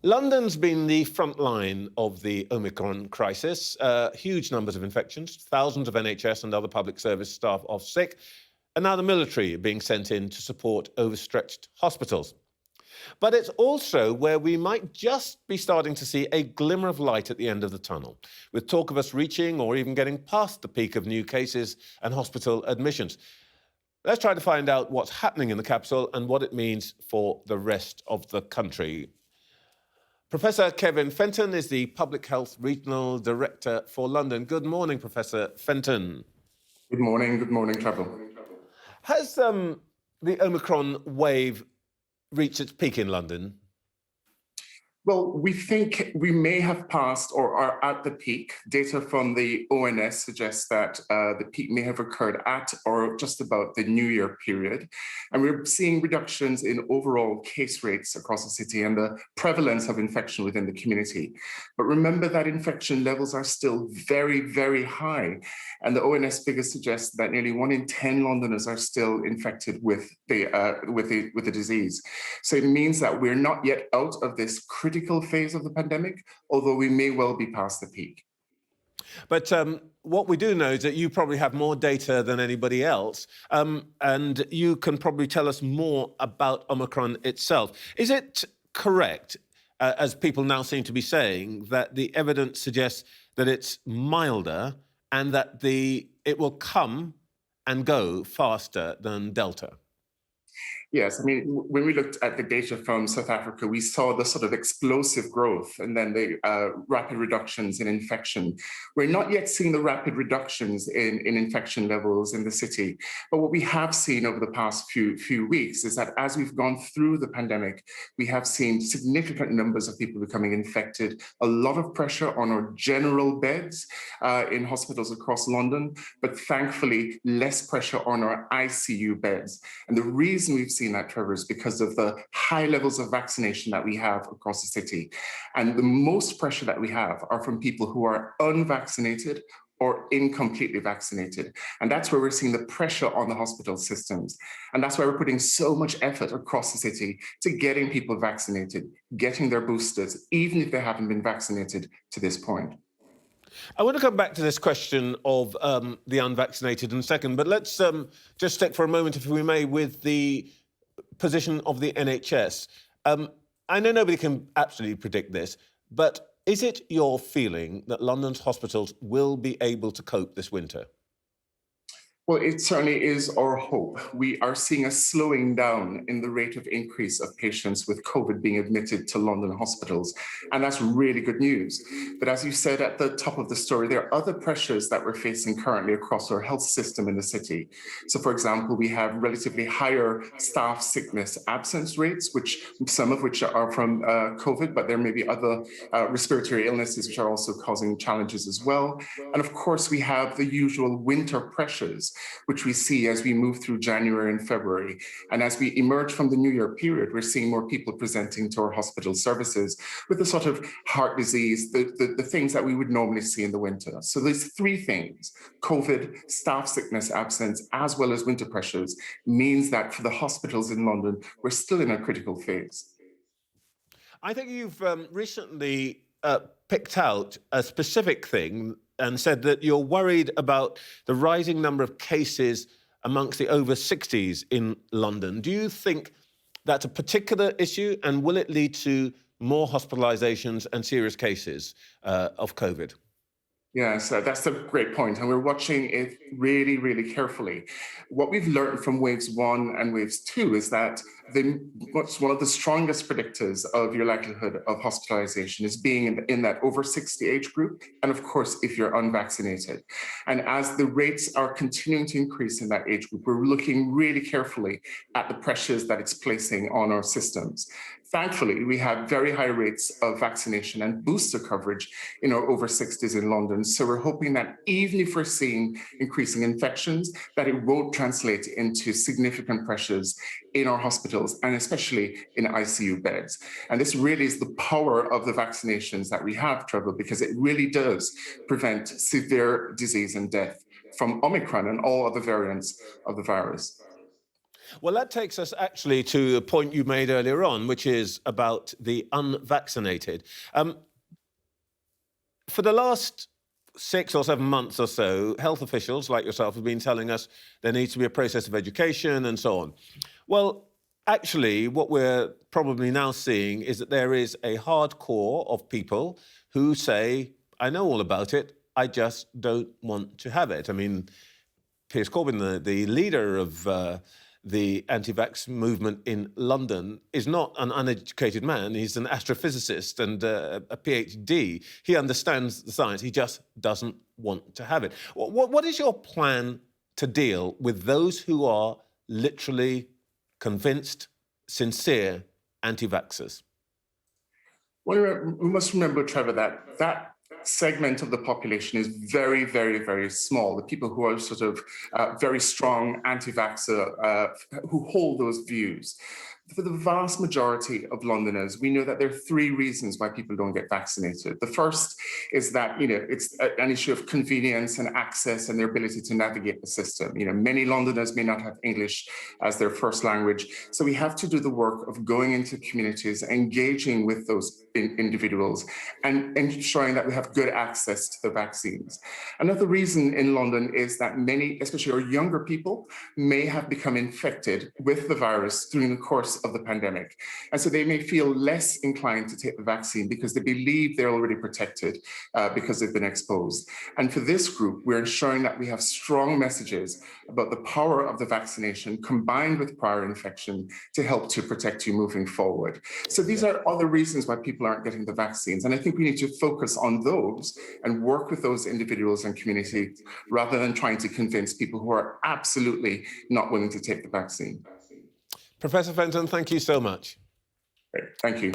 London's been the front line of the Omicron crisis. Huge numbers of infections, thousands of NHS and other public service staff off sick, and now the military being sent in to support overstretched hospitals. But it's also where we might just be starting to see a glimmer of light at the end of the tunnel, with talk of us reaching or even getting past the peak of new cases and hospital admissions. Let's try to find out what's happening in the capital and what it means for the rest of the country. Professor Kevin Fenton is the Public Health Regional Director for London. Good morning, Professor Fenton. Good morning, Trevor. Has the Omicron wave reached its peak in London? Well, we think we may have passed or are at the peak. Data from the ONS suggests that the peak may have occurred at or just about the New Year period. And we're seeing reductions in overall case rates across the city and the prevalence of infection within the community. But remember that infection levels are still very, very high. And the ONS figures suggest that nearly 1 in 10 Londoners are still infected with the disease. So it means that we're not yet out of this critical phase of the pandemic, although we may well be past the peak. But what we do know is that you probably have more data than anybody else, and you can probably tell us more about Omicron itself. Is it correct, as people now seem to be saying, that the evidence suggests that it's milder and that it will come and go faster than Delta? Yes, I mean, when we looked at the data from South Africa, we saw the sort of explosive growth and then the rapid reductions in infection. We're not yet seeing the rapid reductions in infection levels in the city. But what we have seen over the past few weeks is that as we've gone through the pandemic, we have seen significant numbers of people becoming infected, a lot of pressure on our general beds in hospitals across London, but thankfully less pressure on our ICU beds. And the reason we've seen that, Trevor, is because of the high levels of vaccination that we have across the city. And the most pressure that we have are from people who are unvaccinated or incompletely vaccinated. And that's where we're seeing the pressure on the hospital systems. And that's why we're putting so much effort across the city to getting people vaccinated, getting their boosters, even if they haven't been vaccinated to this point. I want to come back to this question of the unvaccinated in a second, but let's just stick for a moment, if we may, with the position of the NHS. I know nobody can absolutely predict this, but is it your feeling that London's hospitals will be able to cope this winter? Well, it certainly is our hope. We are seeing a slowing down in the rate of increase of patients with COVID being admitted to London hospitals, and that's really good news. But as you said at the top of the story, there are other pressures that we're facing currently across our health system in the city. So, for example, we have relatively higher staff sickness absence rates, some of which are from COVID, but there may be other respiratory illnesses which are also causing challenges as well. And of course, we have the usual winter pressures, which we see as we move through January and February. And as we emerge from the New Year period, we're seeing more people presenting to our hospital services with the sort of heart disease, the things that we would normally see in the winter. So these three things, COVID, staff sickness absence, as well as winter pressures, means that for the hospitals in London, we're still in a critical phase. I think you've recently picked out a specific thing and said that you're worried about the rising number of cases amongst the over 60s in London. Do you think that's a particular issue, and will it lead to more hospitalizations and serious cases of COVID? Yes, that's a great point, and we're watching it really, really carefully. What we've learned from waves 1 and waves 2 is that what's one of the strongest predictors of your likelihood of hospitalization is being in that over 60 age group, and of course, if you're unvaccinated. And as the rates are continuing to increase in that age group, we're looking really carefully at the pressures that it's placing on our systems. Thankfully, we have very high rates of vaccination and booster coverage in our over 60s in London. So we're hoping that even if we're seeing increasing infections, that it won't translate into significant pressures in our hospitals and especially in ICU beds. And this really is the power of the vaccinations that we have, Trevor, because it really does prevent severe disease and death from Omicron and all other variants of the virus. Well, that takes us actually to a point you made earlier on, which is about the unvaccinated. For the last 6 or 7 months or so, health officials like yourself have been telling us there needs to be a process of education and so on. Well, actually, what we're probably now seeing is that there is a hardcore of people who say, I know all about it, I just don't want to have it. I mean, Piers Corbyn, the leader of the anti-vax movement in London, is not an uneducated man. He's an astrophysicist and a PhD. He understands the science. He just doesn't want to have it. What is your plan to deal with those who are literally convinced, sincere anti-vaxxers? Well, we must remember, Trevor, that segment of the population is very, very, very small. The people who are sort of very strong anti-vaxxer, who hold those views. For the vast majority of Londoners, we know that there are 3 reasons why people don't get vaccinated. The first is that, it's an issue of convenience and access and their ability to navigate the system. Many Londoners may not have English as their first language. So we have to do the work of going into communities, engaging with those individuals and ensuring that we have good access to the vaccines. Another reason in London is that many, especially our younger people, may have become infected with the virus during the course of the pandemic. And so they may feel less inclined to take the vaccine because they believe they're already protected because they've been exposed. And for this group, we're ensuring that we have strong messages about the power of the vaccination combined with prior infection to help to protect you moving forward. So these are other reasons why people aren't getting the vaccines. And I think we need to focus on those and work with those individuals and community rather than trying to convince people who are absolutely not willing to take the vaccine. Professor Fenton, thank you so much. Great. Thank you.